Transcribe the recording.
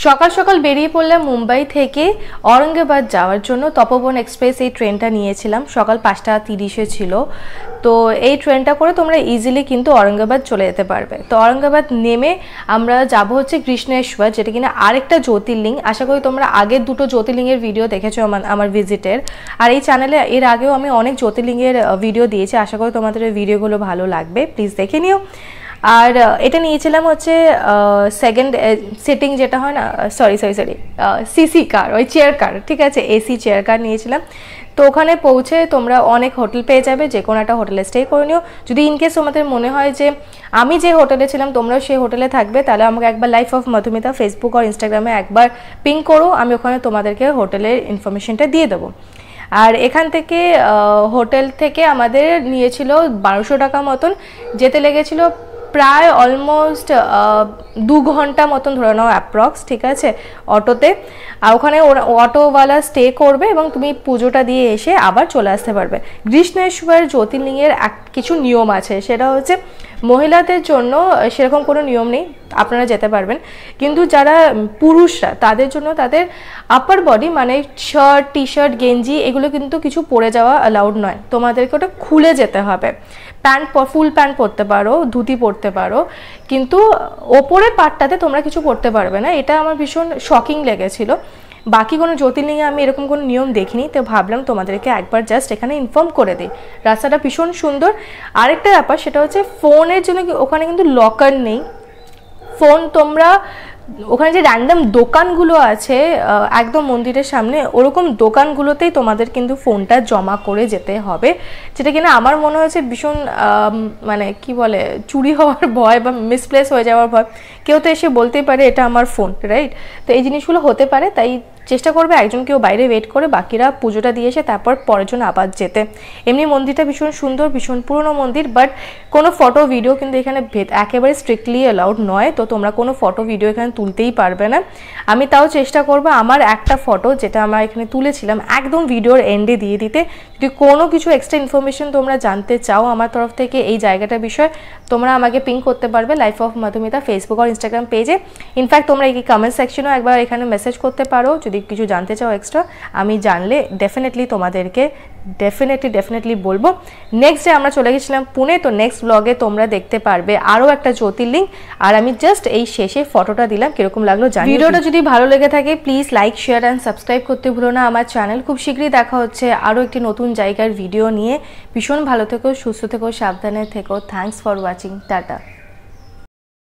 সকাল সকাল বেরিয়ে পড়লাম মুম্বাই থেকে औरंगाबाद যাওয়ার জন্য। তপবন এক্সপ্রেস এই ট্রেনটা নিয়েছিলাম, সকাল 5:30 ছিল। তো এই ট্রেনটা করে তোমরা ইজিলি কিন্তু औरंगाबाद চলে যেতে পারবে। তো औरंगाबाद নেমে আমরা যাব হচ্ছে কৃষ্ণেশ্বর, যেটা কিনা আরেকটা জ্যোতির্লিঙ্গ। আশা করি তোমরা আগের দুটো জ্যোতির্লিঙ্গের ভিডিও দেখেছো আমার ভিজিটের। আর এই চ্যানেলে এর আগেও আমি অনেক জ্যোতির্লিঙ্গের ভিডিও দিয়েছি, আশা করি তোমাদের এই ভিডিওগুলো ভালো লাগবে, প্লিজ দেখে নিও। আর এটা নিয়েছিলাম হচ্ছে সেকেন্ড সিটিং, যেটা হয় না, সরি সিসি কার, ওই চেয়ার কার, ঠিক আছে, এসি চেয়ার কার নিয়েছিলাম। তো ওখানে পৌঁছে তোমরা অনেক হোটেল পেয়ে যাবে, যে কোনো একটা হোটেলে স্টে করে নিও। যদি ইনকেস তোমাদের মনে হয় যে আমি যে হোটেলে ছিলাম তোমরাও সেই হোটেলে থাকবে, তাহলে আমাকে একবার লাইফ অফ মধুমিতা ফেসবুক আর ইনস্টাগ্রামে একবার পিং করো, আমি ওখানে তোমাদেরকে হোটেলের ইনফরমেশনটা দিয়ে দেবো। আর এখান থেকে হোটেল থেকে আমাদের নিয়েছিল 1200 টাকা মতন, যেতে লেগেছিল প্রায় অলমোস্ট 2 ঘন্টা মতন ধরে নাও অ্যাপ্রক্স, ঠিক আছে, অটোতে। আর ওখানে অটোওয়ালা স্টে করবে এবং তুমি পুজোটা দিয়ে এসে আবার চলে আসতে পারবে। কৃষ্ণেশ্বর জ্যোতির্লিঙ্গের কিছু নিয়ম আছে, সেটা হচ্ছে মহিলাদের জন্য সেরকম কোনো নিয়ম নেই, আপনারা যেতে পারবেন। কিন্তু যারা পুরুষরা তাদের জন্য তাদের আপার বডি মানে শার্ট, টি শার্ট, গেঞ্জি এগুলো কিন্তু কিছু পরে যাওয়া অ্যালাউড নয়, তোমাদেরকে ওটা খুলে যেতে হবে। প্যান্ট, ফুল প্যান্ট পরতে পারো, ধুতি পরতে পারো, কিন্তু ওপরের পার্টটাতে তোমরা কিছু পরতে পারবে না। এটা আমার ভীষণ শকিং লেগেছিল। বাকি কোনো জ্যোতির্লিঙ্গে আমি এরকম কোনো নিয়ম দেখিনি, তো ভাবলাম তোমাদেরকে একবার জাস্ট এখানে ইনফর্ম করে দিই। রাস্তাটা ভীষণ সুন্দর। আরেকটা ব্যাপার, সেটা হচ্ছে ফোনের জন্য ওখানে কিন্তু লকার নেই। ফোন তোমরা ওখানে যে র্যান্ডম দোকানগুলো আছে একদম মন্দিরের সামনে, ওরকম দোকানগুলোতেই তোমাদের কিন্তু ফোনটা জমা করে যেতে হবে, যেটা কিনা আমার মনে হয়েছে ভীষণ মানে কি বলে, চুরি হওয়ার ভয় বা মিসপ্লেস হয়ে যাওয়ার ভয়। কেউ তো এসে বলতেই পারে এটা আমার ফোন, রাইট? তো এই জিনিসগুলো হতে পারে, তাই চেষ্টা করবে একজন কেউ বাইরে ওয়েট করে, বাকিরা পুজোটা দিয়ে এসে তারপর পরের জন্য আবার যেতে। এমনি মন্দিরটা ভীষণ সুন্দর, ভীষণ পুরনো মন্দির, বাট কোনো ফটো ভিডিও কিন্তু এখানে একেবারে স্ট্রিক্টলি অ্যালাউড নয়। তো তোমরা কোনো ফটো ভিডিও এখানে তুলতেই পারবে না। আমি তাও চেষ্টা করবো আমার একটা ফটো যেটা আমরা এখানে তুলেছিলাম একদম ভিডিওর এন্ডে দিয়ে দিতে। যদি কোনো কিছু এক্সট্রা ইনফরমেশন তোমরা জানতে চাও আমার তরফ থেকে এই জায়গাটার বিষয়ে, তোমরা আমাকে পিং করতে পারবে লাইফ অফ মধুমিতা ফেসবুক আর ইনস্টাগ্রাম পেজে। ইনফ্যাক্ট তোমরা এই কমেন্ট সেকশনেও একবার এখানে মেসেজ করতে পারো যদি কিছু জানতে চাও এক্সট্রা। আমি জানলে ডেফিনেটলি তোমাদেরকে ডেফিনেটলি বলবো। নেক্সট ডে আমরা চলে গেছিলাম পুনে। তো নেক্সট ব্লগে তোমরা দেখতে পারবে আরও একটা জ্যোতির্লিঙ্গ। আর আমি জাস্ট এই শেষে ফটোটা দিলাম, কিরকম লাগলো জানি। ভিডিওটা যদি ভালো লেগে থাকে please like, share and subscribe করতে ভুলো না আমার চ্যানেল। খুব শীঘ্রই দেখা হচ্ছে আরও একটি নতুন জায়গার ভিডিও নিয়ে। ভীষণ ভালো থেকো, সুস্থ থেকো, সাবধানে থেকো। Thanks for watching, tata.